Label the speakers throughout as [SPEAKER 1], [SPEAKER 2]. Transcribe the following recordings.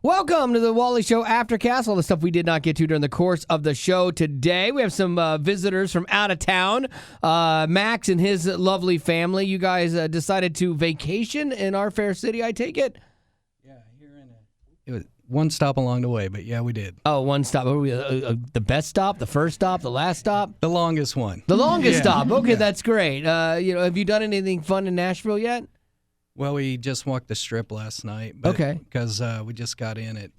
[SPEAKER 1] Welcome to the Wally Show Aftercast, all the stuff we did not get to during the course of the show today. We have some visitors from out of town. Max and his lovely family. You guys decided to vacation in our fair city, I take it?
[SPEAKER 2] Yeah, here in it was one stop along the way, but yeah, we did.
[SPEAKER 1] Oh, one stop. The best stop, the first stop, the last stop?
[SPEAKER 2] The longest one.
[SPEAKER 1] The longest stop. Okay, that's great. Have you done anything fun in Nashville yet?
[SPEAKER 2] Well, we just walked the Strip last night. But
[SPEAKER 1] Okay.
[SPEAKER 2] Because we just got in at,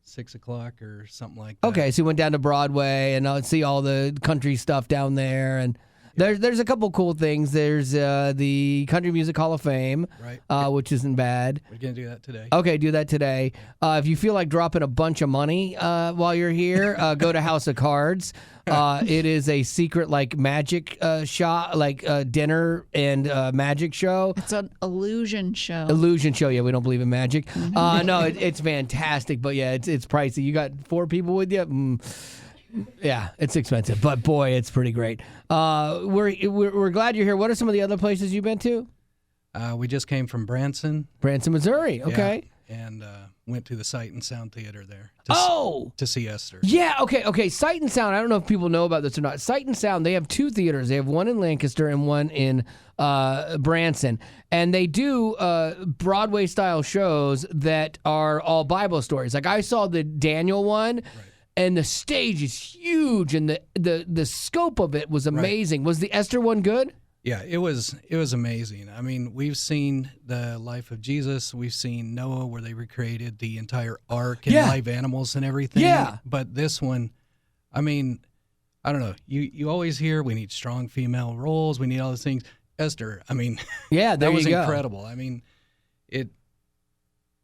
[SPEAKER 2] 6 o'clock or something like that.
[SPEAKER 1] Okay, so you went down to Broadway and see all the country stuff down there. And there's a couple cool things. There's the Country Music Hall of Fame,
[SPEAKER 2] right.
[SPEAKER 1] Which isn't bad.
[SPEAKER 2] We're going to do that today.
[SPEAKER 1] Okay, do that today. If you feel like dropping a bunch of money while you're here, go to House of Cards. It is a secret magic shop, dinner and magic show.
[SPEAKER 3] It's an illusion show.
[SPEAKER 1] Illusion show. Yeah, we don't believe in magic. No, it's fantastic, but yeah, it's pricey. You got 4 people with you. Yeah, it's expensive, but boy, it's pretty great. We're glad you're here. What are some of the other places you've been to?
[SPEAKER 2] We just came from Branson,
[SPEAKER 1] Missouri. Okay.
[SPEAKER 2] Yeah, and went to the Sight and Sound Theater there. To see Esther.
[SPEAKER 1] Yeah. Okay. Sight and Sound. I don't know if people know about this or not. Sight and Sound. They have 2 theaters. They have one in Lancaster and one in Branson, and they do Broadway style shows that are all Bible stories. Like I saw the Daniel one. Right. And the stage is huge, and the scope of it was amazing. Right. Was the Esther one good?
[SPEAKER 2] Yeah, it was amazing. I mean, we've seen the life of Jesus. We've seen Noah, where they recreated the entire ark and live animals and everything. Yeah. But this one, I mean, I don't know. You always hear we need strong female roles. We need all those things. Esther, I mean,
[SPEAKER 1] yeah,
[SPEAKER 2] that was incredible. I mean,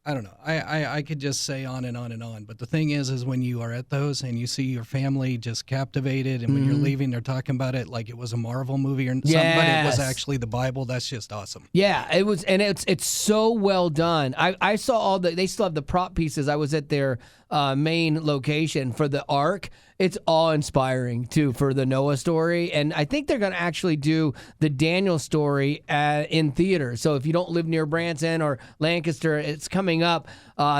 [SPEAKER 2] I don't know. I could just say on and on and on. But the thing is when you are at those and you see your family just captivated, and when you're leaving, they're talking about it like it was a Marvel movie or something, but it was actually the Bible. That's just awesome.
[SPEAKER 1] Yeah, it was, and it's so well done. I saw all they still have the prop pieces. I was at their main location for the Ark. It's awe-inspiring, too, for the Noah story. And I think they're going to actually do the Daniel story in theater. So if you don't live near Branson or Lancaster, it's coming up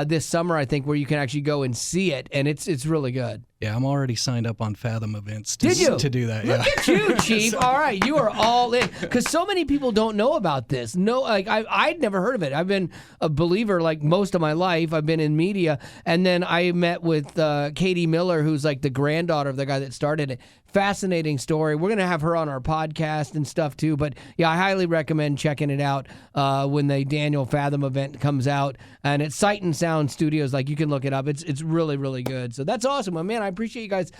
[SPEAKER 1] this summer, I think, where you can actually go and see it. And it's really good.
[SPEAKER 2] Yeah, I'm already signed up on Fathom Events to do that.
[SPEAKER 1] Look at you, Chief. All right, you are all in. Because so many people don't know about this. No, I'd never heard of it. I've been a believer most of my life. I've been in media. And then I met with Katie Miller, who's the granddaughter of the guy that started it. Fascinating story. We're going to have her on our podcast and stuff, too. But, yeah, I highly recommend checking it out when the Daniel Fathom event comes out. And it's Sight and Sound Studios. You can look it up. It's really, really good. So that's awesome. Well, man, I appreciate you guys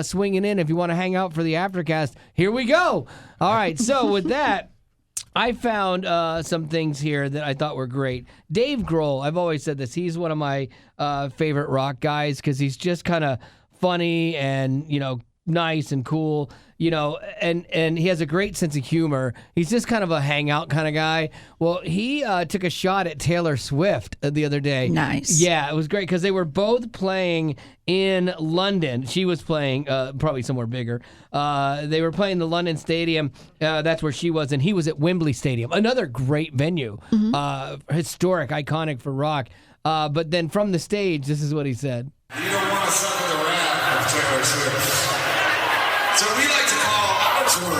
[SPEAKER 1] swinging in. If you want to hang out for the Aftercast, here we go. All right. So with that, I found some things here that I thought were great. Dave Grohl, I've always said this. He's one of my favorite rock guys because he's just kind of funny and, nice and cool, and he has a great sense of humor. He's just kind of a hangout kind of guy. Well, he took a shot at Taylor Swift the other day.
[SPEAKER 3] Nice.
[SPEAKER 1] Yeah, it was great because they were both playing in London. She was playing probably somewhere bigger. They were playing the London Stadium. That's where she was, and he was at Wembley Stadium, another great venue, historic, iconic for rock. But then from the stage, this is what he said.
[SPEAKER 4] You don't want to suffer the wrath of Taylor Swift. So we like to call our tour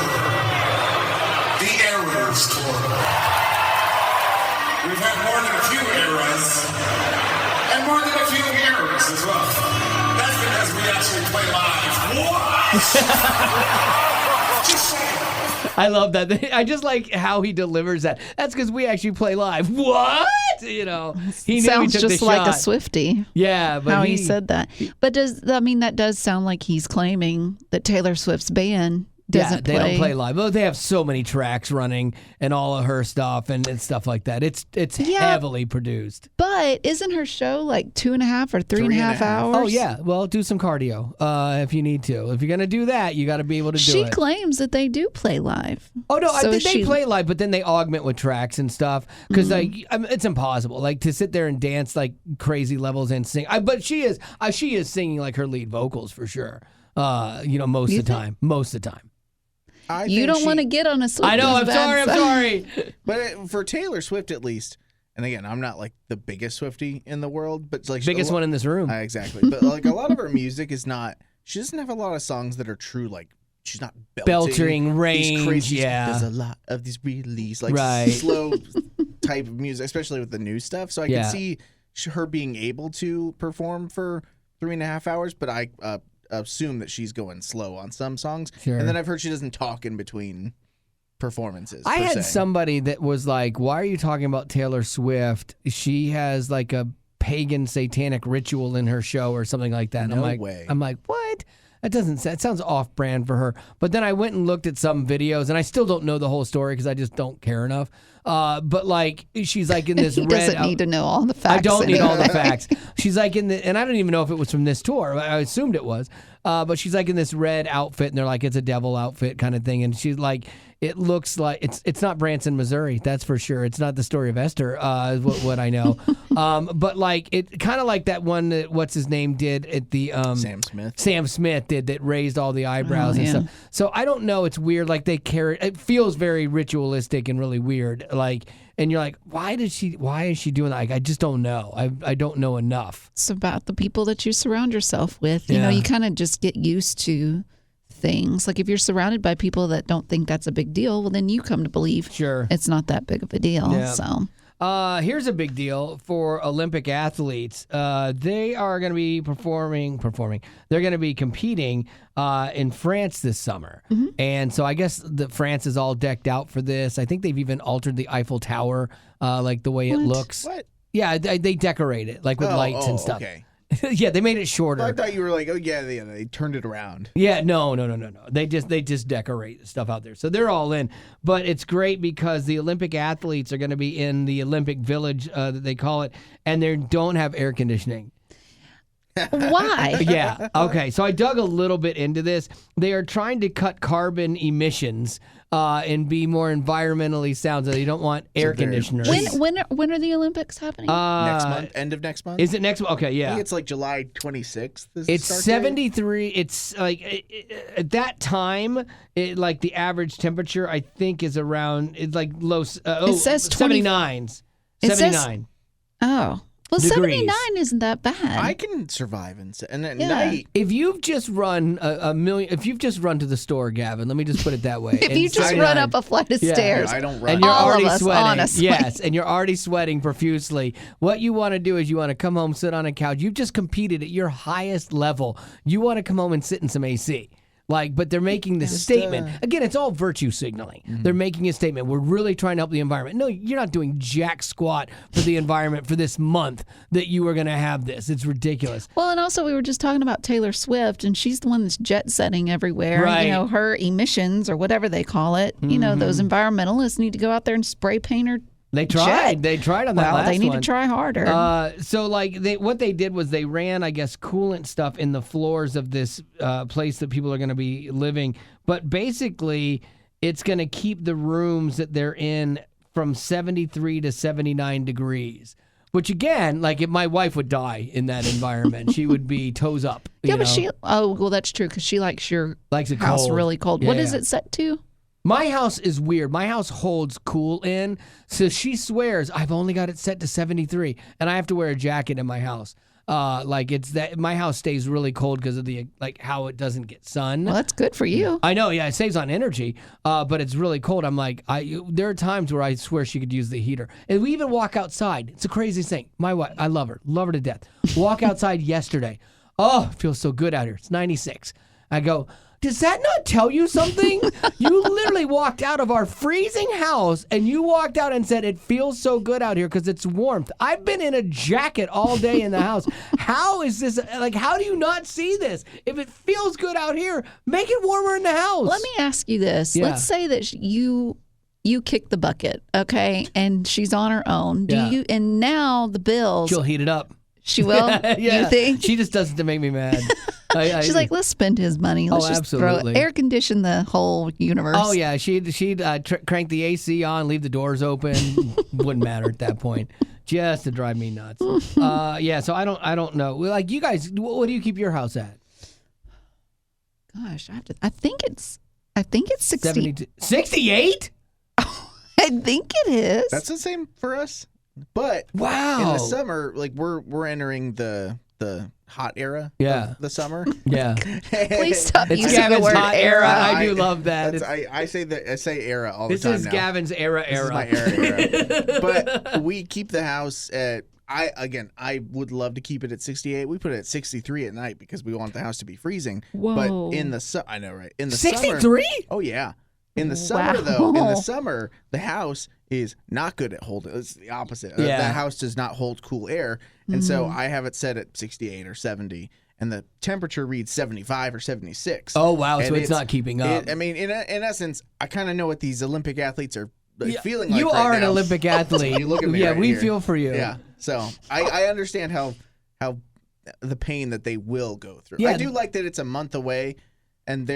[SPEAKER 4] the Errors Tour. We've had more than a few errors and more than a few errors as well. That's because we actually play live. What? Just saying.
[SPEAKER 1] I love that. I just like how he delivers that. That's because we actually play live. What? He
[SPEAKER 3] sounds just like a Swiftie.
[SPEAKER 1] Yeah, but
[SPEAKER 3] how he said that. But that does sound like he's claiming that Taylor Swift's band doesn't
[SPEAKER 1] play. They don't play live. Well, they have so many tracks running and all of her stuff and stuff like that. It's heavily produced.
[SPEAKER 3] But isn't her show 2.5 or 3.5 hours?
[SPEAKER 1] Oh, yeah. Well, do some cardio if you need to. If you're going to do that, you got to be able to do it.
[SPEAKER 3] She claims that they do play live.
[SPEAKER 1] Oh, no, I think they play live, but then they augment with tracks and stuff because it's impossible to sit there and dance crazy levels and sing. But she is singing her lead vocals for sure. Most of the time. Most of the time.
[SPEAKER 3] You don't want to get on a Swift.
[SPEAKER 1] I know. I'm sorry.
[SPEAKER 5] But for Taylor Swift, at least, and again, I'm not like the biggest Swiftie in the world, but like
[SPEAKER 1] Biggest one in this room.
[SPEAKER 5] Exactly. But like a lot of her music is not. She doesn't have a lot of songs that are true. Like she's not belting
[SPEAKER 1] range.
[SPEAKER 5] these crazy,
[SPEAKER 1] Yeah,
[SPEAKER 5] there's a lot of these really like
[SPEAKER 1] Right.
[SPEAKER 5] slow type of music, especially with the new stuff. So I can see her being able to perform for 3.5 hours, but I assume that she's going slow on some songs.
[SPEAKER 1] Sure.
[SPEAKER 5] And then I've heard she doesn't talk in between performances.
[SPEAKER 1] I
[SPEAKER 5] per
[SPEAKER 1] had
[SPEAKER 5] se.
[SPEAKER 1] somebody that was like, "Why are you talking about Taylor Swift? She has like a pagan satanic ritual in her show or something like that." And
[SPEAKER 5] No
[SPEAKER 1] I'm like,
[SPEAKER 5] way.
[SPEAKER 1] what? That sounds off-brand for her. But then I went and looked at some videos, and I still don't know the whole story because I just don't care enough. But like, she's like in this
[SPEAKER 3] He
[SPEAKER 1] red.
[SPEAKER 3] doesn't need to know all the facts.
[SPEAKER 1] I don't need all the
[SPEAKER 3] anyway.
[SPEAKER 1] facts. She's like in the, and I don't even know if it was from this tour. I assumed it was. But she's like in this red outfit, and they're like, it's a devil outfit kind of thing. And she's like, it looks like it's not Branson, Missouri. That's for sure. It's not the story of Esther, is what I know. But like, it kind of like that one that what's his name did at the Sam Smith did that raised all the eyebrows and stuff. So I don't know. It's weird. Like they carry. It feels very ritualistic and really weird. Like, and you're like, why is she doing that? Like, I just don't know. I don't know enough.
[SPEAKER 3] It's about the people that you surround yourself with. You know, you kind of just get used to things. Like if you're surrounded by people that don't think that's a big deal, well, then you come to believe it's not that big of a deal.
[SPEAKER 1] Yeah.
[SPEAKER 3] So
[SPEAKER 1] here's a big deal for Olympic athletes. They are going to be performing. They're going to be competing in France this summer.
[SPEAKER 3] Mm-hmm.
[SPEAKER 1] And so I guess France is all decked out for this. I think they've even altered the Eiffel Tower, like the way it looks.
[SPEAKER 5] What?
[SPEAKER 1] Yeah, they decorate it like with lights and stuff.
[SPEAKER 5] Okay.
[SPEAKER 1] Yeah, they made it shorter.
[SPEAKER 5] I thought you were like, oh yeah, they turned it around.
[SPEAKER 1] Yeah, no. They just decorate stuff out there. So they're all in. But it's great because the Olympic athletes are going to be in the Olympic Village, that they call it, and they don't have air conditioning.
[SPEAKER 3] why?
[SPEAKER 1] Yeah. Okay. So I dug a little bit into this. They are trying to cut carbon emissions and be more environmentally sound. So they don't want air conditioners.
[SPEAKER 3] When are the Olympics happening?
[SPEAKER 5] Next month, end of next month.
[SPEAKER 1] Is it next month? Okay.
[SPEAKER 5] I
[SPEAKER 1] Yeah.
[SPEAKER 5] think it's like July 26th. Is
[SPEAKER 1] It's
[SPEAKER 5] the start
[SPEAKER 1] 73. It's like at that time, like the average temperature, I think, is around. It's like low.
[SPEAKER 3] It says
[SPEAKER 1] 79.
[SPEAKER 3] It says-
[SPEAKER 1] 79.
[SPEAKER 3] Oh. Well,
[SPEAKER 1] degrees.
[SPEAKER 3] 79 isn't that bad.
[SPEAKER 5] I can survive and at
[SPEAKER 3] Yeah.
[SPEAKER 5] night.
[SPEAKER 1] If you've just run a million, if you've just run to the store, Gavin, let me just put it that way.
[SPEAKER 3] if
[SPEAKER 1] and
[SPEAKER 3] you just
[SPEAKER 1] 79
[SPEAKER 3] run up a flight of
[SPEAKER 1] Yeah.
[SPEAKER 3] stairs.
[SPEAKER 5] I don't run.
[SPEAKER 1] and you're
[SPEAKER 3] All of
[SPEAKER 1] already
[SPEAKER 3] us,
[SPEAKER 1] sweating.
[SPEAKER 3] honestly.
[SPEAKER 1] Yes, and you're already sweating profusely. What you want to do is you want to come home, sit on a couch. You've just competed at your highest level. You want to come home and sit in some AC. But they're making this statement. Again, it's all virtue signaling.
[SPEAKER 5] Mm-hmm.
[SPEAKER 1] They're making a statement. We're really trying to help the environment. No, you're not doing jack squat for the environment for this month that you are going to have this. It's ridiculous.
[SPEAKER 3] Well, and also we were just talking about Taylor Swift, and she's the one that's jet setting everywhere.
[SPEAKER 1] Right.
[SPEAKER 3] You know, her emissions or whatever they call it. You know, those environmentalists need to go out there and spray paint her.
[SPEAKER 1] They tried.
[SPEAKER 3] Jet.
[SPEAKER 1] They tried on that last
[SPEAKER 3] Well, they need
[SPEAKER 1] one.
[SPEAKER 3] to try harder.
[SPEAKER 1] So what they did was they ran, I guess, coolant stuff in the floors of this place that people are going to be living. But basically, it's going to keep the rooms that they're in from 73 to 79 degrees. Which again, like if my wife would die in that environment, she would be toes up.
[SPEAKER 3] Yeah, but that's true because she likes your
[SPEAKER 1] Likes it
[SPEAKER 3] house
[SPEAKER 1] cold.
[SPEAKER 3] really cold. What
[SPEAKER 1] Yeah.
[SPEAKER 3] is it set to?
[SPEAKER 1] My house is weird. My house holds cool in, so she swears I've only got it set to 73, and I have to wear a jacket in my house. It's that my house stays really cold because of the how it doesn't get sun.
[SPEAKER 3] Well, that's good for you.
[SPEAKER 1] I know, yeah, it saves on energy, but it's really cold. I'm like, there are times where I swear she could use the heater, and we even walk outside. It's the craziest thing. My wife, I love her to death. Walk outside yesterday. Oh, it feels so good out here. It's 96. I go, does that not tell you something? You literally walked out of our freezing house and you walked out and said, it feels so good out here because it's warmth. I've been in a jacket all day in the house. How is this? How do you not see this? If it feels good out here, make it warmer in the house.
[SPEAKER 3] Let me ask you this.
[SPEAKER 1] Yeah.
[SPEAKER 3] Let's say that you kick the bucket, okay, and she's on her own.
[SPEAKER 1] Yeah.
[SPEAKER 3] And now the bills.
[SPEAKER 1] She'll heat it up.
[SPEAKER 3] She will?
[SPEAKER 1] Yeah.
[SPEAKER 3] You think?
[SPEAKER 1] She just does it to make me mad.
[SPEAKER 3] She's like, let's spend his money. Let's just
[SPEAKER 1] absolutely.
[SPEAKER 3] air condition the whole universe.
[SPEAKER 1] Oh yeah, she'd crank the AC on, leave the doors open. Wouldn't matter at that point, just to drive me nuts. Yeah, so I don't know. Like you guys, what do you keep your house at?
[SPEAKER 3] Gosh, I think it's 60.
[SPEAKER 1] 68.
[SPEAKER 3] I think it is.
[SPEAKER 5] That's the same for us. But
[SPEAKER 1] wow,
[SPEAKER 5] in the summer, like we're entering the hot era of the summer.
[SPEAKER 3] Yeah. Please stop using
[SPEAKER 1] Gavin's
[SPEAKER 3] the word
[SPEAKER 1] hot era. I do love that.
[SPEAKER 5] I say era all the time now.
[SPEAKER 1] This is Gavin's era.
[SPEAKER 5] This is my era. But we keep the house at. I would love to keep it at 68. We put it at 63 at night because we want the house to be freezing.
[SPEAKER 3] Whoa.
[SPEAKER 5] But in the I know, right? In the
[SPEAKER 1] 63?
[SPEAKER 5] summer, oh yeah. In the summer though, in the summer, the house is not good at holding. It's the opposite.
[SPEAKER 1] Yeah.
[SPEAKER 5] The house does not hold cool air, and so I have it set at 68 or 70, and the temperature reads 75 or 76.
[SPEAKER 1] Oh wow!
[SPEAKER 5] And
[SPEAKER 1] So it's not keeping up.
[SPEAKER 5] I mean, in essence, I kind of know what these Olympic athletes are feeling like.
[SPEAKER 1] You
[SPEAKER 5] right
[SPEAKER 1] are an
[SPEAKER 5] now.
[SPEAKER 1] Olympic athlete.
[SPEAKER 5] You look at me
[SPEAKER 1] yeah,
[SPEAKER 5] right
[SPEAKER 1] we
[SPEAKER 5] here.
[SPEAKER 1] feel for you.
[SPEAKER 5] Yeah. So I understand how the pain that they will go through.
[SPEAKER 1] Yeah.
[SPEAKER 5] I do like that it's a month away, and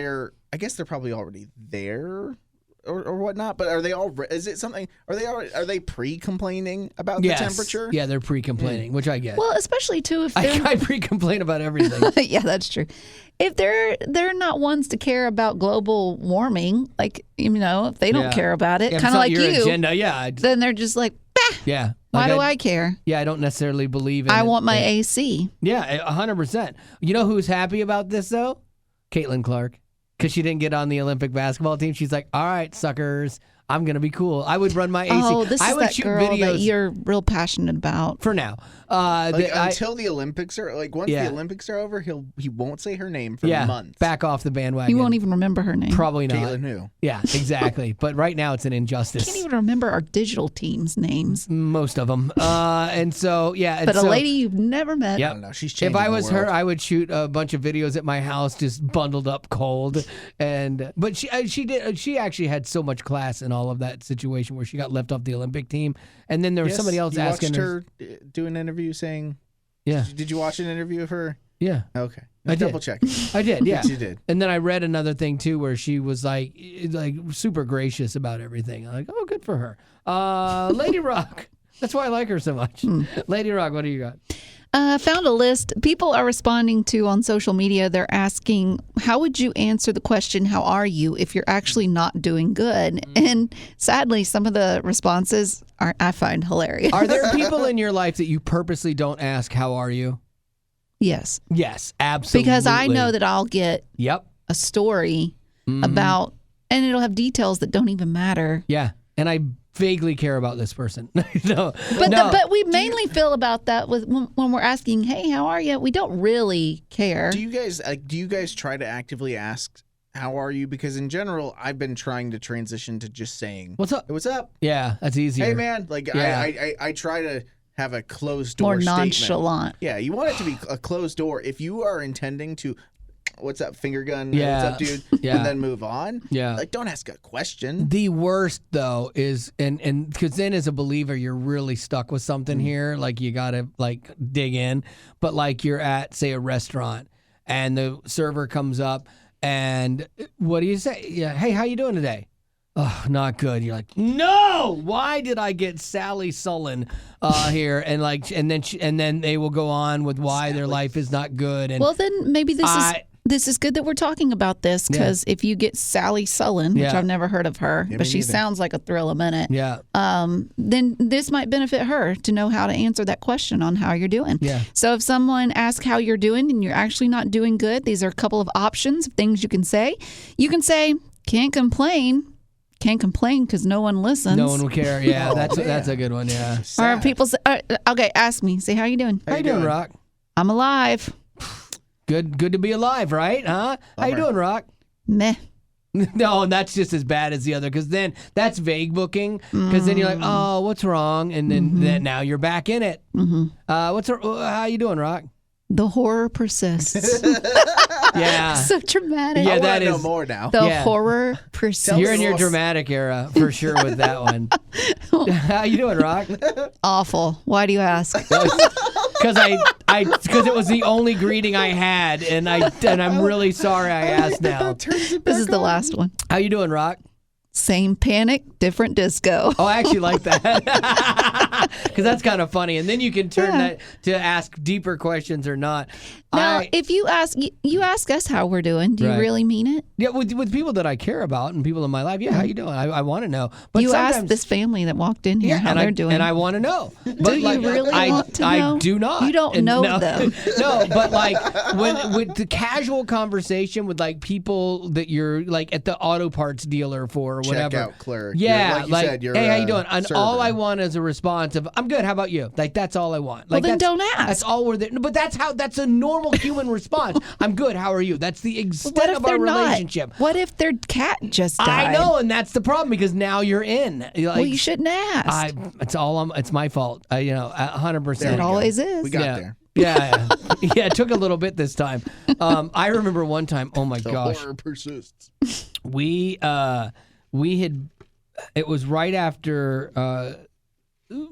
[SPEAKER 5] I guess they're probably already there or whatnot. But are they all? Is it something? Are they pre-complaining about the temperature?
[SPEAKER 1] Yeah, they're pre-complaining, which I get.
[SPEAKER 3] Well, especially too if they're
[SPEAKER 1] I pre-complain about everything.
[SPEAKER 3] yeah, that's true. If they're not ones to care about global warming, like if they don't care about it,
[SPEAKER 1] Yeah,
[SPEAKER 3] kind of like
[SPEAKER 1] your
[SPEAKER 3] you,
[SPEAKER 1] agenda,
[SPEAKER 3] then they're just like, bah,
[SPEAKER 1] yeah.
[SPEAKER 3] why
[SPEAKER 1] Like
[SPEAKER 3] do I care?
[SPEAKER 1] Yeah, I don't necessarily believe in
[SPEAKER 3] I
[SPEAKER 1] it.
[SPEAKER 3] want my AC.
[SPEAKER 1] Yeah, 100%. You know who's happy about this though? Caitlin Clark, because she didn't get on the Olympic basketball team. She's like, all right, suckers, I'm gonna be cool. I would run my AC.
[SPEAKER 3] Oh, this
[SPEAKER 1] I
[SPEAKER 3] is
[SPEAKER 1] would
[SPEAKER 3] that
[SPEAKER 1] shoot
[SPEAKER 3] girl
[SPEAKER 1] videos
[SPEAKER 3] that you're real passionate about.
[SPEAKER 1] for now.
[SPEAKER 5] Until the Olympics are once the Olympics are over, he won't say her name for months.
[SPEAKER 1] Back off the bandwagon.
[SPEAKER 3] You won't even remember her name.
[SPEAKER 1] Probably not.
[SPEAKER 5] Caitlin who?
[SPEAKER 1] Yeah, exactly. But right now it's an injustice.
[SPEAKER 3] I can't even remember our digital teams' names.
[SPEAKER 1] Most of them. And so, yeah. And
[SPEAKER 3] But a
[SPEAKER 1] so,
[SPEAKER 3] lady you've never met.
[SPEAKER 1] Yep.
[SPEAKER 5] I don't know. She's changing
[SPEAKER 1] If I
[SPEAKER 5] the
[SPEAKER 1] was
[SPEAKER 5] world.
[SPEAKER 1] her, I would shoot a bunch of videos at my house, just bundled up cold. But she actually had so much class in all of that situation where she got left off the Olympic team, and then there was somebody else
[SPEAKER 5] you
[SPEAKER 1] asking
[SPEAKER 5] watched her do an interview saying.
[SPEAKER 1] Yeah.
[SPEAKER 5] Did you watch an interview of her?
[SPEAKER 1] Yeah.
[SPEAKER 5] Okay.
[SPEAKER 1] I did.
[SPEAKER 5] Double check.
[SPEAKER 1] I did. Yeah.
[SPEAKER 5] You did.
[SPEAKER 1] And then I read another thing too, where she was like super gracious about everything. I'm like, oh, good for her. Lady Rock. That's why I like her so much. Lady Rock, what do you got?
[SPEAKER 3] Found a list people are responding to on social media. They're asking, how would you answer the question, how are you, if you're actually not doing good? And sadly, some of the responses I find hilarious.
[SPEAKER 1] Are there people in your life that you purposely don't ask, how are you?
[SPEAKER 3] Yes.
[SPEAKER 1] Yes, absolutely.
[SPEAKER 3] Because I know that I'll get a story about, and it'll have details that don't even matter.
[SPEAKER 1] Yeah, and I vaguely care about this person. No,
[SPEAKER 3] but we mainly feel about that when we're asking, hey, how are you? We don't really care.
[SPEAKER 5] Do you guys try to actively ask, how are you? Because in general, I've been trying to transition to just saying,
[SPEAKER 1] what's up?
[SPEAKER 5] Hey, what's up?
[SPEAKER 1] Yeah, that's easier.
[SPEAKER 5] Hey, man. Like, I try to have a closed door
[SPEAKER 3] more
[SPEAKER 5] statement.
[SPEAKER 3] nonchalant.
[SPEAKER 5] Yeah, you want it to be a closed door. If you are intending to, what's up, finger gun?
[SPEAKER 1] Yeah.
[SPEAKER 5] What's up, dude?
[SPEAKER 1] Yeah.
[SPEAKER 5] And then move on.
[SPEAKER 1] Yeah.
[SPEAKER 5] Like, don't ask a question.
[SPEAKER 1] The worst though is, and because then as a believer you're really stuck with something here. Like you gotta like dig in. But like you're at say a restaurant and the server comes up and what do you say? Yeah, hey, how you doing today? Oh, not good. You're like, no. Why did I get Sally Sullen here? And like, and then they will go on with why their life is not good. And
[SPEAKER 3] well, then maybe this is good that we're talking about this because if you get Sally Sullen, which I've never heard of her, but she sounds like a thrill a minute.
[SPEAKER 1] Yeah.
[SPEAKER 3] Then this might benefit her to know how to answer that question on how you're doing.
[SPEAKER 1] Yeah.
[SPEAKER 3] So if someone asks how you're doing and you're actually not doing good, these are a couple of options of things you can say. You can say, can't complain. Can't complain because no one listens.
[SPEAKER 1] No one will care. Yeah, that's a good one. Yeah.
[SPEAKER 3] Or people say, okay, ask me. Say, how you doing?
[SPEAKER 1] How you doing, Rock?
[SPEAKER 3] I'm alive.
[SPEAKER 1] Good to be alive, right? Huh? How you doing, Rock?
[SPEAKER 3] Meh.
[SPEAKER 1] No, and that's just as bad as the other because then that's vague booking because then you're like, oh, what's wrong? And then now you're back in it. How you doing, Rock?
[SPEAKER 3] The horror persists.
[SPEAKER 1] Yeah.
[SPEAKER 3] So dramatic.
[SPEAKER 1] Yeah,
[SPEAKER 5] I
[SPEAKER 1] that
[SPEAKER 5] know
[SPEAKER 1] is
[SPEAKER 5] more now.
[SPEAKER 3] The horror persists.
[SPEAKER 1] You're in your dramatic era for sure with that one. How you doing, Rock?
[SPEAKER 3] Awful. Why do you ask?
[SPEAKER 1] Because because it was the only greeting I had, and I'm really sorry I asked now.
[SPEAKER 3] This is the last one.
[SPEAKER 1] How you doing, Rock?
[SPEAKER 3] Same panic, different disco.
[SPEAKER 1] Oh, I actually like that because that's kind of funny, and then you can turn that to ask deeper questions or not.
[SPEAKER 3] Now, if you ask us how we're doing, do you really mean it?
[SPEAKER 1] Yeah, with people that I care about and people in my life. Yeah, how you doing? I want to know. But
[SPEAKER 3] you asked this family that walked in here how they're doing,
[SPEAKER 1] and I want to know.
[SPEAKER 3] Do you really want to know?
[SPEAKER 1] I do not.
[SPEAKER 3] You don't know them.
[SPEAKER 1] No, but like with the casual conversation with like people that you're like at the auto parts dealer for or whatever.
[SPEAKER 5] Checkout clerk.
[SPEAKER 1] Yeah,
[SPEAKER 5] like you said,
[SPEAKER 1] hey, how you doing? And
[SPEAKER 5] server.
[SPEAKER 1] all I want is a response of "I'm good. How about you?" Like that's all I want.
[SPEAKER 3] Well,
[SPEAKER 1] Like
[SPEAKER 3] then don't ask.
[SPEAKER 1] That's all we're there. But that's a normal human response. I'm good. How are you? That's the extent of our relationship.
[SPEAKER 3] What if their cat just died?
[SPEAKER 1] I know, and that's the problem because now you're in. You're like,
[SPEAKER 3] well, you shouldn't ask.
[SPEAKER 1] It's my fault. 100%.
[SPEAKER 3] It always is.
[SPEAKER 5] We got there.
[SPEAKER 1] Yeah. It took a little bit this time. I remember one time. Oh my gosh,
[SPEAKER 5] horror persists.
[SPEAKER 1] we had. It was right after.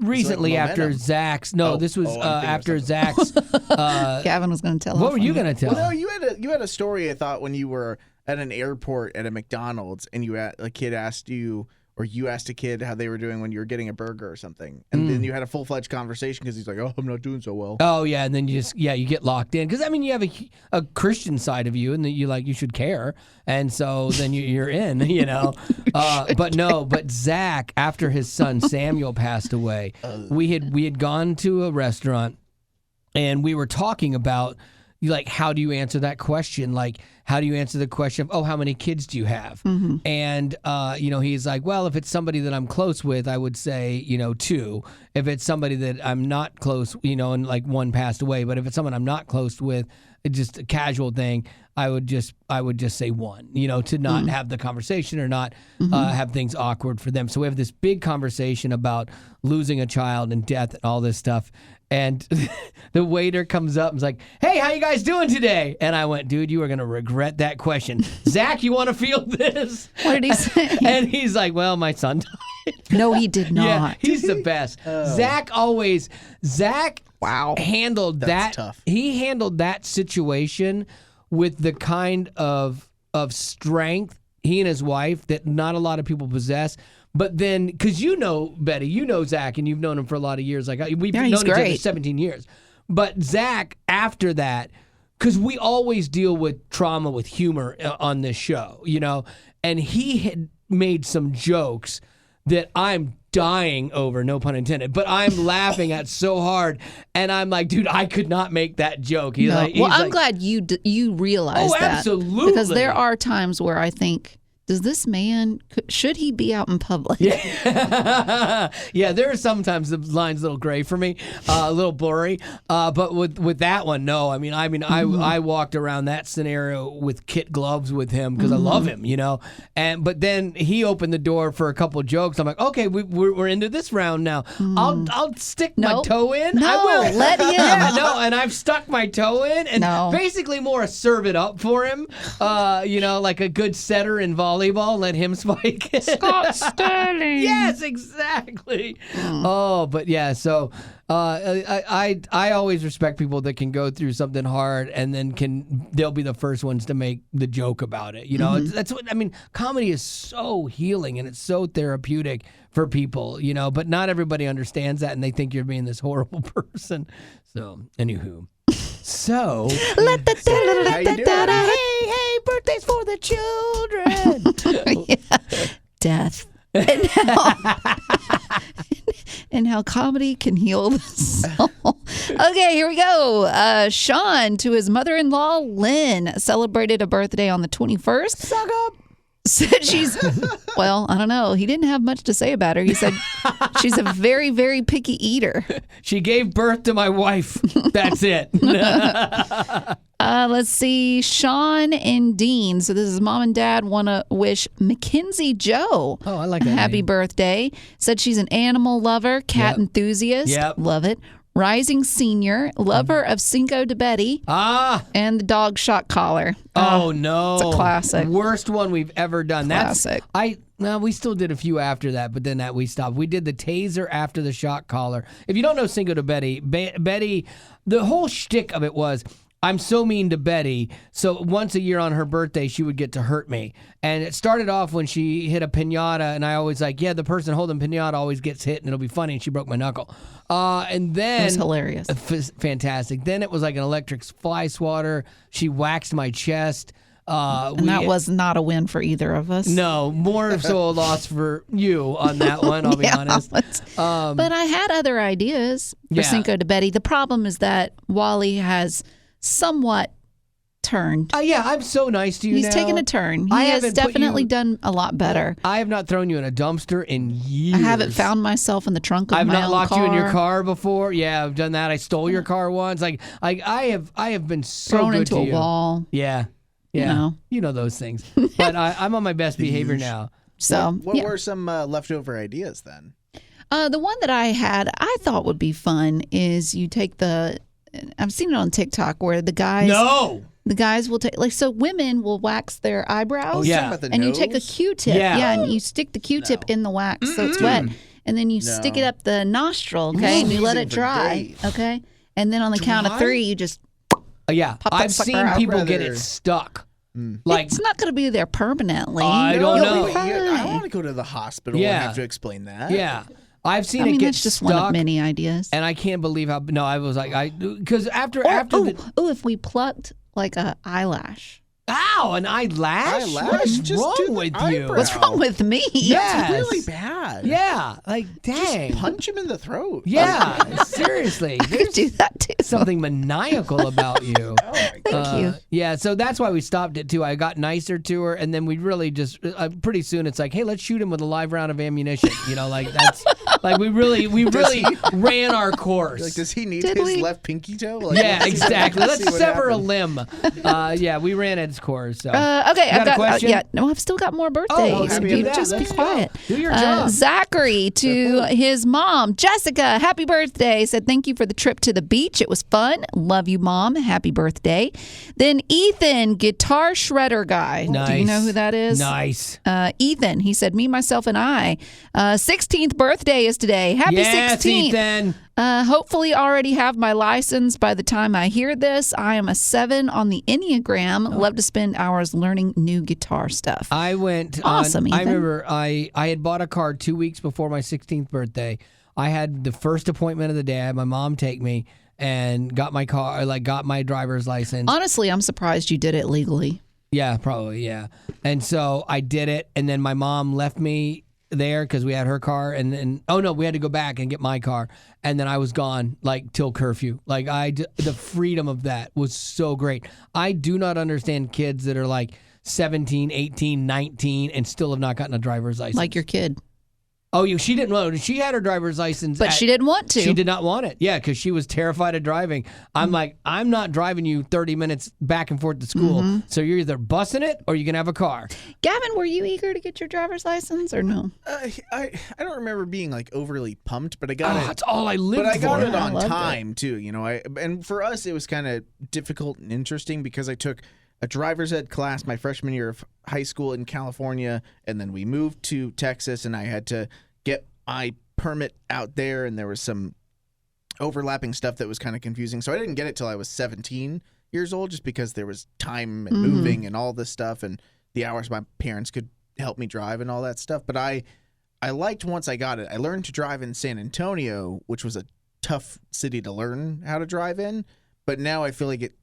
[SPEAKER 1] Recently,
[SPEAKER 5] like
[SPEAKER 1] after
[SPEAKER 5] Momentum.
[SPEAKER 1] Zach's. No, this was after Zach's.
[SPEAKER 3] Gavin was going to tell.
[SPEAKER 1] What were you going to tell?
[SPEAKER 5] Well, no, you had a story. I thought when you were at an airport at a McDonald's and a kid asked you. Or you asked a kid how they were doing when you were getting a burger or something, and then you had a full-fledged conversation because he's like, "Oh, I'm not doing so well."
[SPEAKER 1] Oh yeah, and then you get locked in because you have a Christian side of you, and then you should care, and so then you're in, But Zach, after his son Samuel passed away, we had gone to a restaurant, and we were talking about. Like, how do you answer that question? Like, how do you answer the question of, how many kids do you have? Mm-hmm. And, he's like, well, if it's somebody that I'm close with, I would say, 2. If it's somebody that I'm not close, and like one passed away, but if it's someone I'm not close with, it's just a casual thing, I would just say 1, to not have the conversation or not have things awkward for them. So we have this big conversation about losing a child and death and all this stuff. And the waiter comes up and is like, hey, how you guys doing today? And I went, dude, you are going to regret that question. Zach, you want to feel this?
[SPEAKER 3] What did he say?
[SPEAKER 1] And he's like, well, my son died.
[SPEAKER 3] No, he did not.
[SPEAKER 1] Yeah, he's the best. Zach handled
[SPEAKER 5] That's
[SPEAKER 1] that.
[SPEAKER 5] Tough.
[SPEAKER 1] He handled that situation with the kind of strength, he and his wife, that not a lot of people possess. But then, because Betty, Zach, and you've known him for a lot of years. Like we've known each other 17 years. But Zach, after that, because we always deal with trauma with humor on this show, and he had made some jokes that I'm dying over, no pun intended, but I'm laughing at so hard, and I'm like, dude, I could not make that joke.
[SPEAKER 3] I'm glad you realize that.
[SPEAKER 1] Absolutely.
[SPEAKER 3] Because there are times where I think, does this man, should he be out in public?
[SPEAKER 1] Yeah, there are sometimes the line's a little gray for me, a little blurry. But with that one, no. I walked around that scenario with kit gloves with him because I love him, But then he opened the door for a couple jokes. I'm like, okay, we're into this round now. I'll stick my toe in.
[SPEAKER 3] No,
[SPEAKER 1] I will
[SPEAKER 3] let him.
[SPEAKER 1] Yeah, no, and I've stuck my toe in, and basically more serve it up for him. Like a good setter in volleyball, let him spike.
[SPEAKER 3] Scott Sterling.
[SPEAKER 1] Yes, exactly. Oh, but yeah, so I always respect people that can go through something hard and then they'll be the first ones to make the joke about it. That's what comedy is so healing and it's so therapeutic for people, but not everybody understands that and they think you're being this horrible person. So, anywho. So,
[SPEAKER 5] How you doing?
[SPEAKER 1] hey, birthdays for the children.
[SPEAKER 3] Death. And how comedy can heal the soul. Okay, here we go. Sean, to his mother-in-law, Lynn, celebrated a birthday on the 21st.
[SPEAKER 1] Suck up.
[SPEAKER 3] Said well, I don't know. He didn't have much to say about her. He said she's a very, very picky eater.
[SPEAKER 1] She gave birth to my wife. That's it.
[SPEAKER 3] Let's see. Sean and Dean. So this is mom and dad want to wish Mackenzie Joe
[SPEAKER 1] I like that
[SPEAKER 3] happy
[SPEAKER 1] name.
[SPEAKER 3] birthday. Said she's an animal lover, cat enthusiast.
[SPEAKER 1] Yep.
[SPEAKER 3] Love it. Rising senior, lover of Cinco De Betty, and the dog shock collar.
[SPEAKER 1] Oh no,
[SPEAKER 3] it's a classic.
[SPEAKER 1] Worst one we've ever done.
[SPEAKER 3] Classic.
[SPEAKER 1] We still did a few after that, but then we stopped. We did the taser after the shock collar. If you don't know Cinco de Betty, Betty, the whole shtick of it was I'm so mean to Betty. So once a year on her birthday, she would get to hurt me. And it started off when she hit a piñata, and I always like, yeah, the person holding piñata always gets hit, and it'll be funny. And she broke my knuckle. And then
[SPEAKER 3] It was hilarious.
[SPEAKER 1] Fantastic. Then it was like an electric fly swatter. She waxed my chest.
[SPEAKER 3] And that was not a win for either of us.
[SPEAKER 1] No, more so a loss for you on that one, I'll be honest.
[SPEAKER 3] But I had other ideas for Cinco de Betty. The problem is that Wally has somewhat turned.
[SPEAKER 1] Yeah, I'm so nice to you
[SPEAKER 3] He's
[SPEAKER 1] now.
[SPEAKER 3] taken a turn.
[SPEAKER 1] I
[SPEAKER 3] He has
[SPEAKER 1] haven't put
[SPEAKER 3] definitely
[SPEAKER 1] you-
[SPEAKER 3] done a lot better.
[SPEAKER 1] I have not thrown you in a dumpster in years.
[SPEAKER 3] I haven't found myself in the trunk of
[SPEAKER 1] I've
[SPEAKER 3] my
[SPEAKER 1] not
[SPEAKER 3] own
[SPEAKER 1] locked
[SPEAKER 3] car.
[SPEAKER 1] you in your car before. Yeah, I've done that. I stole your car once. Like I have been so
[SPEAKER 3] Thrown
[SPEAKER 1] good
[SPEAKER 3] into
[SPEAKER 1] to
[SPEAKER 3] a
[SPEAKER 1] you.
[SPEAKER 3] wall.
[SPEAKER 1] Yeah.
[SPEAKER 3] You know.
[SPEAKER 1] You know those things. But I'm on my best behavior now.
[SPEAKER 3] So
[SPEAKER 5] What were some leftover ideas then?
[SPEAKER 3] the one that I had, I thought would be fun is you take I've seen it on TikTok where the guys will take so women will wax their eyebrows.
[SPEAKER 5] Oh,
[SPEAKER 1] Yeah.
[SPEAKER 5] yeah. About the
[SPEAKER 3] And you
[SPEAKER 5] nose?
[SPEAKER 3] take a Q-tip,
[SPEAKER 1] Yeah.
[SPEAKER 3] and you stick the Q-tip in the wax so it's wet, and then you stick it up the nostril, okay, and you let it
[SPEAKER 5] Squeezing for
[SPEAKER 3] dry,
[SPEAKER 5] days.
[SPEAKER 3] okay, and then on the count of
[SPEAKER 5] Dry?
[SPEAKER 3] 3, you just
[SPEAKER 1] Yeah.
[SPEAKER 3] that
[SPEAKER 1] I've
[SPEAKER 3] sucker
[SPEAKER 1] seen
[SPEAKER 3] out.
[SPEAKER 1] people
[SPEAKER 5] I'd
[SPEAKER 1] get
[SPEAKER 5] rather-
[SPEAKER 1] it stuck. Like
[SPEAKER 3] it's not going to be there permanently.
[SPEAKER 1] I don't
[SPEAKER 3] You'll
[SPEAKER 1] know.
[SPEAKER 3] be
[SPEAKER 5] But I don't
[SPEAKER 3] fine.
[SPEAKER 5] want to go to the hospital
[SPEAKER 1] Yeah.
[SPEAKER 5] and have to explain that.
[SPEAKER 1] yeah. I've seen
[SPEAKER 3] I mean,
[SPEAKER 1] it get
[SPEAKER 3] that's just
[SPEAKER 1] stuck.
[SPEAKER 3] one of many ideas.
[SPEAKER 1] And I can't believe how I was like because after
[SPEAKER 3] If we plucked like a eyelash.
[SPEAKER 1] ow, an eyelash?
[SPEAKER 5] Eyelash?
[SPEAKER 1] What is
[SPEAKER 5] Just
[SPEAKER 1] wrong
[SPEAKER 5] do the
[SPEAKER 1] with you?
[SPEAKER 5] eyebrow.
[SPEAKER 3] What's wrong with me?
[SPEAKER 1] Yes.
[SPEAKER 5] It's really bad.
[SPEAKER 1] Yeah, like dang.
[SPEAKER 5] Punch him in the throat.
[SPEAKER 1] Yeah, seriously.
[SPEAKER 3] I could
[SPEAKER 1] There's
[SPEAKER 3] do that too.
[SPEAKER 1] something maniacal about you.
[SPEAKER 3] Thank you.
[SPEAKER 1] Yeah, so that's why we stopped it too. I got nicer to her, and then we really just pretty soon it's like, hey, let's shoot him with a live round of ammunition. You know, like that's like we really ran our course.
[SPEAKER 5] Like, does he need
[SPEAKER 3] Did
[SPEAKER 5] his
[SPEAKER 3] we?
[SPEAKER 5] left pinky toe? Like,
[SPEAKER 1] Yeah,
[SPEAKER 5] let's see what-
[SPEAKER 1] exactly.
[SPEAKER 5] see
[SPEAKER 1] Let's
[SPEAKER 5] what
[SPEAKER 1] sever a
[SPEAKER 5] happens.
[SPEAKER 1] limb. Yeah, we ran Ed's course. So
[SPEAKER 3] Okay,
[SPEAKER 1] got
[SPEAKER 3] I've
[SPEAKER 1] a
[SPEAKER 3] got
[SPEAKER 1] question?
[SPEAKER 3] yeah. No, I've still got more birthdays.
[SPEAKER 1] happy
[SPEAKER 3] You
[SPEAKER 1] with that.
[SPEAKER 3] just be
[SPEAKER 1] Let's
[SPEAKER 3] quiet.
[SPEAKER 1] go. Do your job.
[SPEAKER 3] Zachary to his mom, Jessica. Happy birthday! Said thank you for the trip to the beach. It was fun. Love you, Mom. Happy birthday. Then Ethan, guitar shredder guy.
[SPEAKER 1] Nice.
[SPEAKER 3] Do you know who that is?
[SPEAKER 1] Nice.
[SPEAKER 3] Ethan. He said, me, myself, and I. 16th birthday is today. Happy
[SPEAKER 1] Yes,
[SPEAKER 3] 16th.
[SPEAKER 1] Ethan.
[SPEAKER 3] Hopefully already have my license by the time I hear this. I am a 7 on the Enneagram. Love to spend hours learning new guitar stuff.
[SPEAKER 1] I went
[SPEAKER 3] Awesome,
[SPEAKER 1] on, I
[SPEAKER 3] Ethan.
[SPEAKER 1] remember I had bought a car 2 weeks before my 16th birthday. I had the first appointment of the day. I had my mom take me and got my car, like got my driver's license.
[SPEAKER 3] Honestly, I'm surprised you did it legally.
[SPEAKER 1] Yeah, probably, yeah. And so I did it, and then my mom left me there because we had her car, and then we had to go back and get my car, and then I was gone like till curfew. Like the freedom of that was so great. I do not understand kids that are like 17, 18, 19 and still have not gotten a driver's license.
[SPEAKER 3] Like your kid.
[SPEAKER 1] Oh, she didn't know. She had her driver's license.
[SPEAKER 3] But she didn't want to.
[SPEAKER 1] She did not want it. Yeah, because she was terrified of driving. I'm like, I'm not driving you 30 minutes back and forth to school. So you're either busing it or you can have a car.
[SPEAKER 3] Gavin, were you eager to get your driver's license or no?
[SPEAKER 5] I don't remember being like overly pumped, but I got
[SPEAKER 1] Oh,
[SPEAKER 5] it.
[SPEAKER 1] that's all I lived
[SPEAKER 5] But I got
[SPEAKER 1] for.
[SPEAKER 5] it
[SPEAKER 3] I
[SPEAKER 5] on
[SPEAKER 3] loved
[SPEAKER 5] time too. You know, and for us it was kind of difficult and interesting because I took a driver's ed class my freshman year of high school in California, and then we moved to Texas, and I had to get my permit out there, and there was some overlapping stuff that was kind of confusing. So I didn't get it till I was 17 years old, just because there was time and moving and all this stuff, and the hours my parents could help me drive and all that stuff. But I liked once I got it. I learned to drive in San Antonio, which was a tough city to learn how to drive in. But now I feel like it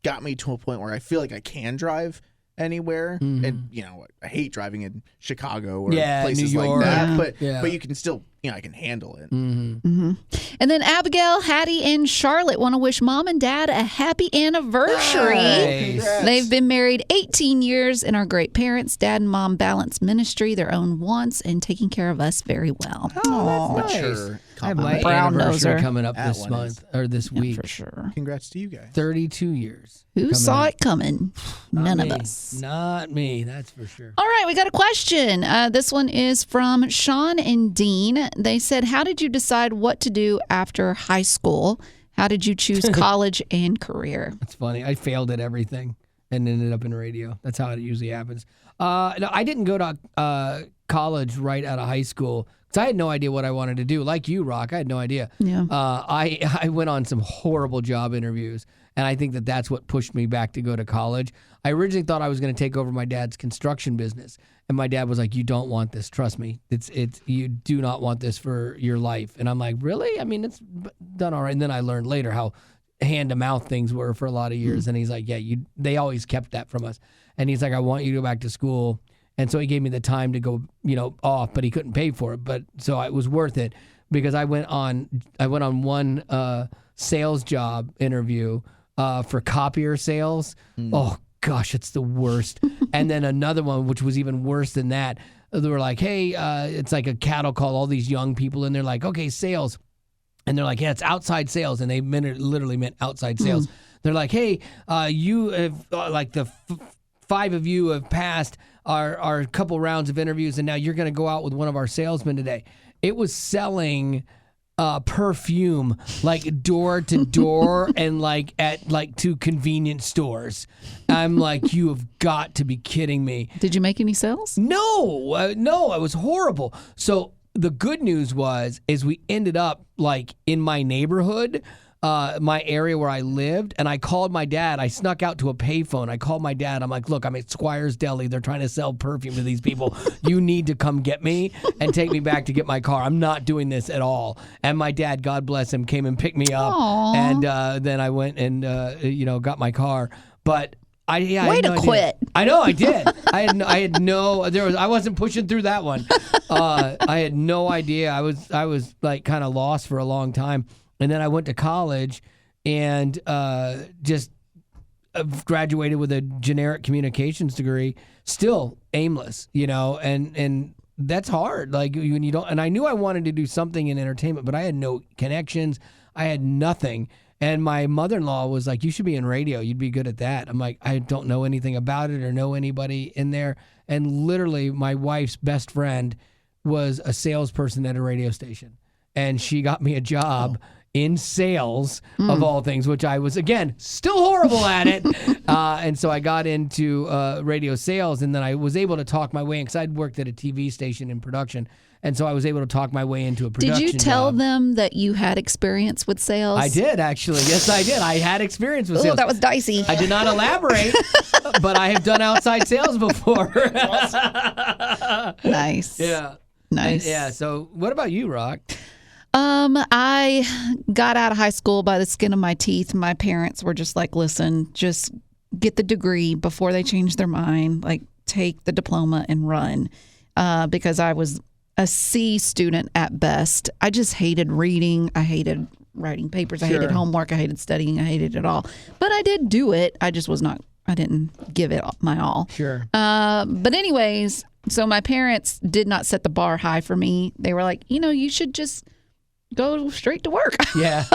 [SPEAKER 5] got me to a point where I feel like I can drive anywhere. And, you know, I hate driving in Chicago or places
[SPEAKER 1] New York.
[SPEAKER 5] like that.
[SPEAKER 3] Yeah.
[SPEAKER 5] But you can still, you know, I can handle it.
[SPEAKER 3] And then Abigail, Hattie, and Charlotte want to wish Mom and Dad a happy anniversary.
[SPEAKER 1] Nice.
[SPEAKER 3] They've been married 18 years and are great parents. Dad and Mom balance ministry, their own wants, and taking care of us very well.
[SPEAKER 5] Mature
[SPEAKER 1] I have my
[SPEAKER 5] compliment.
[SPEAKER 3] Brown
[SPEAKER 1] anniversary
[SPEAKER 3] noser.
[SPEAKER 1] coming up
[SPEAKER 5] That
[SPEAKER 1] this
[SPEAKER 5] one
[SPEAKER 1] month or this week.
[SPEAKER 3] For sure.
[SPEAKER 5] Congrats to you guys.
[SPEAKER 1] 32 years.
[SPEAKER 3] Who
[SPEAKER 1] coming
[SPEAKER 3] saw
[SPEAKER 1] up.
[SPEAKER 3] it coming? None of
[SPEAKER 1] Me.
[SPEAKER 3] us.
[SPEAKER 1] Not me, that's for sure.
[SPEAKER 3] All right, we got a question. This one is from Sean and Dean. They said, how did you decide what to do after high school? How did you choose college and career?
[SPEAKER 1] It's funny. I failed at everything and ended up in radio. That's how it usually happens. No, I didn't go to college right out of high school because I had no idea what I wanted to do. Like you, Rock, I had no idea.
[SPEAKER 3] Yeah.
[SPEAKER 1] I went on some horrible job interviews, And I think that that's what pushed me back to go to college. I originally thought I was going to take over my dad's construction business. And my dad was like, you don't want this. Trust me. You do not want this for your life. And I'm like, really? I mean, it's done all right. And then I learned later how hand-to-mouth things were for a lot of years. And he's like, yeah, they always kept that from us. And he's like, I want you to go back to school. And so he gave me the time to go, off, but he couldn't pay for it. But so it was worth it because I went on one sales job interview for copier sales. Oh gosh, it's the worst. And then another one, which was even worse than that. They were like, hey, it's like a cattle call, all these young people. And they're like, okay, sales. And they're like, yeah, it's outside sales. And they literally meant outside sales. They're like, hey, you have, like the 5 of you have passed our couple rounds of interviews, and now you're going to go out with one of our salesmen today. It was selling perfume, like door to door and like at like to convenience stores. I'm like, you have got to be kidding me.
[SPEAKER 3] Did you make any sales?
[SPEAKER 1] No, no, it was horrible. So the good news is we ended up like in my neighborhood, my area where I lived, and I called my dad. I snuck out to a payphone. I called my dad. I'm like, look, I'm at Squire's Deli. They're trying to sell perfume to these people. You need to come get me and take me back to get my car. I'm not doing this at all. And my dad, God bless him, came and picked me up.
[SPEAKER 3] Aww.
[SPEAKER 1] And then I went and got my car. But I
[SPEAKER 3] Way to quit.
[SPEAKER 1] I know I did. I wasn't pushing through that one. I had no idea. I was like kind of lost for a long time. And then I went to college and just graduated with a generic communications degree, still aimless, and that's hard. Like when you don't, and I knew I wanted to do something in entertainment, but I had no connections. I had nothing. And my mother-in-law was like, you should be in radio. You'd be good at that. I'm like, I don't know anything about it or know anybody in there. And literally my wife's best friend was a salesperson at a radio station. And she got me a job in sales, of all things, which I was, again, still horrible at it. And so I got into radio sales, and then I was able to talk my way in, because I'd worked at a TV station in production. And so I was able to talk my way into a production
[SPEAKER 3] Did you tell
[SPEAKER 1] job.
[SPEAKER 3] them that you had experience with sales?
[SPEAKER 1] I did, actually. Yes, I did. I had experience with
[SPEAKER 3] Oh,
[SPEAKER 1] sales.
[SPEAKER 3] that was dicey.
[SPEAKER 1] I did not elaborate, but I have done outside sales before.
[SPEAKER 3] Nice.
[SPEAKER 1] Yeah.
[SPEAKER 3] Nice.
[SPEAKER 1] Yeah. So what about you, Rock?
[SPEAKER 3] I got out of high school by the skin of my teeth. My parents were just like, listen, just get the degree before they change their mind. Like, take the diploma and run. Because I was a C student at best. I just hated reading. I hated writing papers. I hated homework. I hated studying. I hated it all. But I did do it. I just was not, I didn't give it my all.
[SPEAKER 1] Sure.
[SPEAKER 3] But anyways, so my parents did not set the bar high for me. They were like, you should just go straight to work.
[SPEAKER 1] Yeah.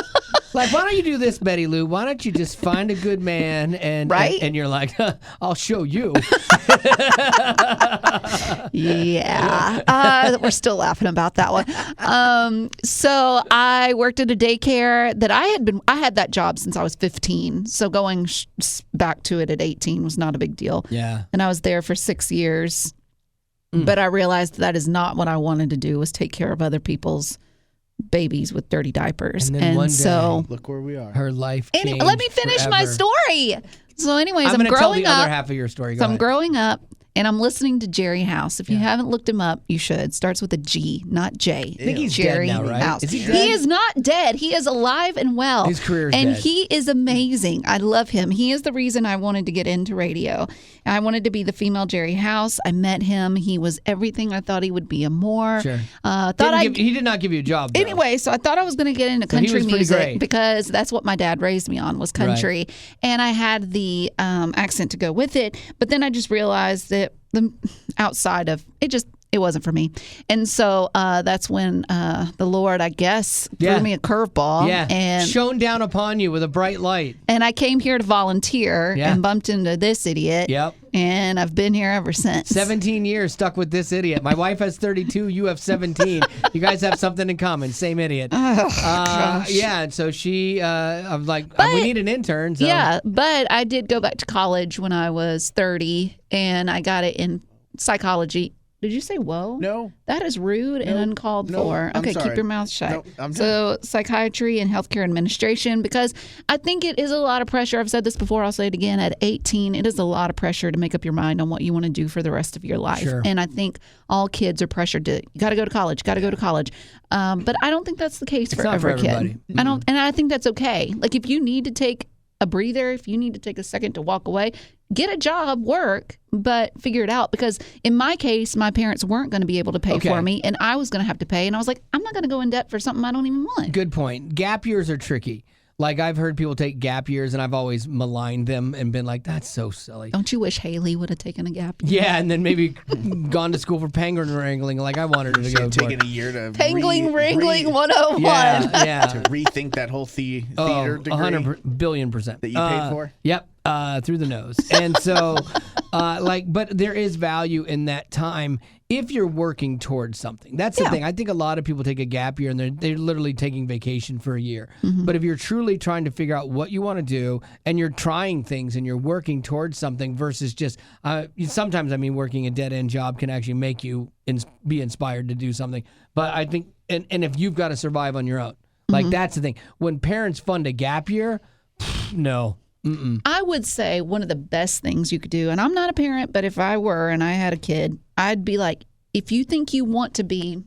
[SPEAKER 1] Like, why don't you do this, Betty Lou? Why don't you just find a good man and
[SPEAKER 3] Right?
[SPEAKER 1] and you're like, I'll show you.
[SPEAKER 3] Yeah. We're still laughing about that one. So I worked at a daycare that I had that job since I was 15. So going back to it at 18 was not a big deal.
[SPEAKER 1] Yeah.
[SPEAKER 3] And I was there for 6 years. But I realized that is not what I wanted to do, was take care of other people's babies with dirty diapers.
[SPEAKER 1] And then one day,
[SPEAKER 3] so
[SPEAKER 5] Look where we are.
[SPEAKER 1] her life changed
[SPEAKER 3] let me finish my
[SPEAKER 1] forever.
[SPEAKER 3] story. So anyways,
[SPEAKER 1] I'm
[SPEAKER 3] I'm
[SPEAKER 1] going to tell
[SPEAKER 3] growing
[SPEAKER 1] the other
[SPEAKER 3] up.
[SPEAKER 1] half of your story. Go
[SPEAKER 3] So I'm
[SPEAKER 1] ahead.
[SPEAKER 3] growing up, and I'm listening to Jerry House. If you haven't looked him up, you should. Starts with a G, not J.
[SPEAKER 1] I think he's
[SPEAKER 3] Jerry
[SPEAKER 1] dead now, right?
[SPEAKER 3] House.
[SPEAKER 1] Is he dead?
[SPEAKER 3] He is not dead. He is alive and well.
[SPEAKER 1] His career is
[SPEAKER 3] and
[SPEAKER 1] dead.
[SPEAKER 3] he is amazing. I love him. He is the reason I wanted to get into radio. I wanted to be the female Jerry House. I met him. He was everything I thought he would be and more.
[SPEAKER 1] Sure.
[SPEAKER 3] He
[SPEAKER 1] He did not give you a job, though.
[SPEAKER 3] Anyway, so I thought I was going to get into
[SPEAKER 1] So he
[SPEAKER 3] country
[SPEAKER 1] was pretty
[SPEAKER 3] music
[SPEAKER 1] great.
[SPEAKER 3] because that's what my dad raised me on, was country. And I had the accent to go with it. But then I just realized that the outside of it, it wasn't for me. And so that's when the Lord, I guess,
[SPEAKER 1] Yeah.
[SPEAKER 3] threw me a curveball.
[SPEAKER 1] Yeah.
[SPEAKER 3] And
[SPEAKER 1] Shone down upon you with a bright light.
[SPEAKER 3] I came here to volunteer
[SPEAKER 1] Yeah.
[SPEAKER 3] and bumped into this idiot.
[SPEAKER 1] Yep.
[SPEAKER 3] And I've been here ever since.
[SPEAKER 1] 17 years stuck with this idiot. My wife has 32. You have 17. You guys have something in common. Same idiot.
[SPEAKER 3] Gosh.
[SPEAKER 1] Yeah. And so I'm like,
[SPEAKER 3] But-
[SPEAKER 1] we need an intern. So.
[SPEAKER 3] Yeah, but I did go back to college when I was 30, and I got it in psychology. Did you say whoa?
[SPEAKER 5] No.
[SPEAKER 3] That is rude and uncalled for.
[SPEAKER 5] I'm
[SPEAKER 3] Okay,
[SPEAKER 5] sorry.
[SPEAKER 3] keep your mouth shut.
[SPEAKER 5] No, I'm
[SPEAKER 3] so psychiatry and healthcare administration, because I think it is a lot of pressure. I've said this before. I'll say it again. At 18, it is a lot of pressure to make up your mind on what you want to do for the rest of your life.
[SPEAKER 1] Sure.
[SPEAKER 3] And I think all kids are pressured to, you got to go to college, got to go to college. But I don't think that's the case for
[SPEAKER 1] not for
[SPEAKER 3] every kid.
[SPEAKER 1] everybody.
[SPEAKER 3] I don't, and I think that's okay. Like if you need to take a breather, if you need to take a second to walk away, get a job, work, but figure it out. Because in my case, my parents weren't going to be able to pay for me, and I was going to have to pay. And I was like, I'm not going to go in debt for something I don't even want.
[SPEAKER 1] Good point. Gap years are tricky. Like I've heard people take gap years, and I've always maligned them and been like, "That's so silly."
[SPEAKER 3] Don't you wish Haley would have taken a gap year?
[SPEAKER 1] Yeah, and then maybe gone to school for penguin wrangling, like I wanted her to go.
[SPEAKER 5] Taking a year to
[SPEAKER 3] Penguin wrangling 101.
[SPEAKER 1] Yeah.
[SPEAKER 5] to rethink that whole theater degree
[SPEAKER 1] 100 billion%
[SPEAKER 5] that you paid for.
[SPEAKER 1] Yep, through the nose. And so, but there is value in that time if you're working towards something. That's the thing. I think a lot of people take a gap year and they're literally taking vacation for a year. Mm-hmm. But if you're truly trying to figure out what you want to do and you're trying things and you're working towards something versus just sometimes, working a dead-end job can actually make you be inspired to do something. But I think, and if you've got to survive on your own, like that's the thing. When parents fund a gap year, no. Mm-mm.
[SPEAKER 3] I would say one of the best things you could do, and I'm not a parent, but if I were and I had a kid, I'd be like, if you think you want to be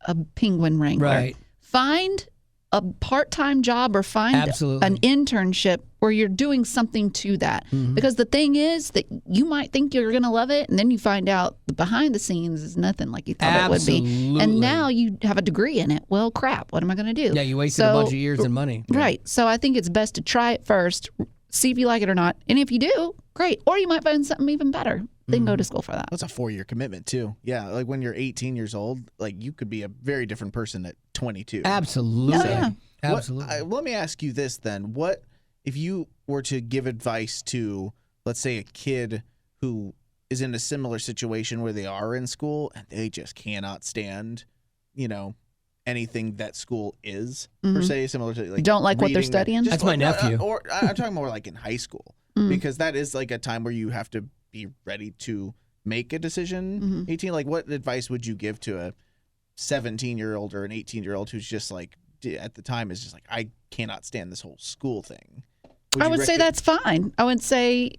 [SPEAKER 3] a penguin wrangler, find a part-time job or find an internship where you're doing something to that. Mm-hmm. Because the thing is that you might think you're going to love it, and then you find out the behind the scenes is nothing like you thought it would be. And now you have a degree in it. Well, crap, what am I going to do?
[SPEAKER 1] Yeah, you wasted a bunch of years and money.
[SPEAKER 3] Right. So I think it's best to try it first, see if you like it or not. And if you do, great. Or you might find something even better. Then go to school for that.
[SPEAKER 5] That's a 4-year commitment too. Yeah, like when you're 18 years old, like you could be a very different person at 22.
[SPEAKER 1] Absolutely.
[SPEAKER 3] Oh, yeah.
[SPEAKER 1] Absolutely.
[SPEAKER 5] Let me ask you this then. What if you were to give advice to, let's say, a kid who is in a similar situation where they are in school and they just cannot stand, anything that school is, per se, similar to like
[SPEAKER 3] don't like what they're
[SPEAKER 5] reading
[SPEAKER 3] studying?
[SPEAKER 1] That's my nephew.
[SPEAKER 5] Or I'm talking more like in high school, because that is like a time where you have to be ready to make a decision. 18, like what advice would you give to a 17-year-old or an 18-year-old who's just like, at the time is just like, I cannot stand this whole school thing?
[SPEAKER 3] I would say that's fine. I would say,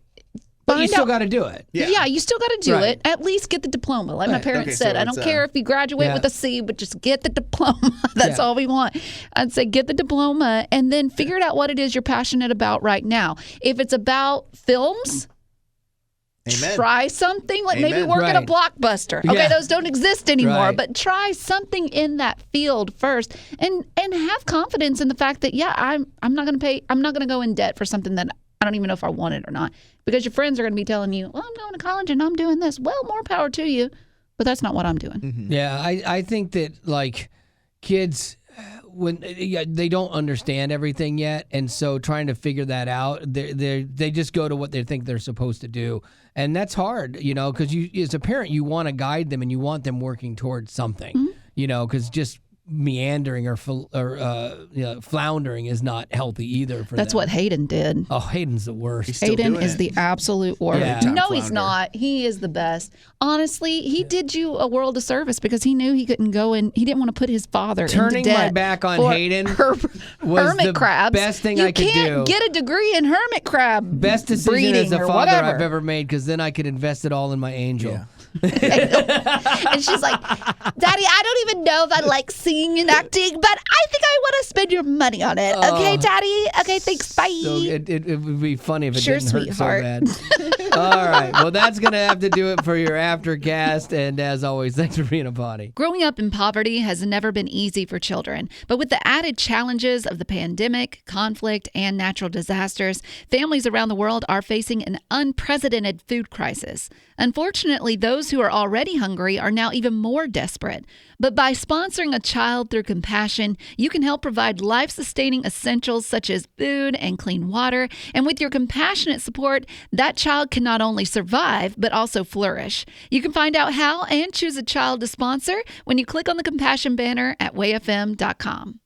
[SPEAKER 1] but you still got to do it.
[SPEAKER 3] Yeah, you still got to do it. At least get the diploma. Like my parents said, I don't care if you graduate with a C, but just get the diploma. That's all we want. I'd say get the diploma and then figure out what it is you're passionate about right now. If it's about films, try something like maybe work at a Blockbuster. Okay, those don't exist anymore, but try something in that field first, and have confidence in the fact that I'm not going to pay. I'm not going to go in debt for something that I don't even know if I want it or not, because your friends are going to be telling you, well, I'm going to college and I'm doing this. Well, more power to you, but that's not what I'm doing.
[SPEAKER 1] Mm-hmm. Yeah, I think that like kids, when they don't understand everything yet, and so trying to figure that out, they just go to what they think they're supposed to do, and that's hard, because you as a parent you want to guide them and you want them working towards something, because just meandering or floundering is not healthy either for
[SPEAKER 3] That's
[SPEAKER 1] them.
[SPEAKER 3] what Hayden did.
[SPEAKER 1] Oh, Hayden's the worst.
[SPEAKER 3] Hayden is the absolute worst.
[SPEAKER 1] Yeah.
[SPEAKER 3] No, he's not. He is the best. Honestly, he did you a world of service because he knew he couldn't go and he didn't want to put his father
[SPEAKER 1] Turning
[SPEAKER 3] into debt
[SPEAKER 1] my back on Hayden was
[SPEAKER 3] hermit
[SPEAKER 1] the
[SPEAKER 3] crabs.
[SPEAKER 1] best thing I could do.
[SPEAKER 3] You can't get a degree in hermit crab
[SPEAKER 1] Best decision
[SPEAKER 3] breeding
[SPEAKER 1] as a
[SPEAKER 3] or
[SPEAKER 1] father
[SPEAKER 3] whatever.
[SPEAKER 1] I've ever made, because then I could invest it all in my angel.
[SPEAKER 5] Yeah.
[SPEAKER 3] And she's like, Daddy, I don't even know if I like singing and acting, but I think I want to spend your money on it. Okay, Daddy? Okay, thanks. Bye.
[SPEAKER 1] So it would be funny if it
[SPEAKER 3] Sure,
[SPEAKER 1] didn't hurt
[SPEAKER 3] sweetheart.
[SPEAKER 1] so bad. All right. Well, that's going to have to do it for your Aftercast. And as always, thanks for being a potty.
[SPEAKER 3] Growing up in poverty has never been easy for children, but with the added challenges of the pandemic, conflict, and natural disasters, families around the world are facing an unprecedented food crisis. Unfortunately, those who are already hungry are now even more desperate. But by sponsoring a child through compassion, you can help provide life-sustaining essentials such as food and clean water. And with your compassionate support, that child can not only survive, but also flourish. You can find out how and choose a child to sponsor when you click on the compassion banner at wayfm.com.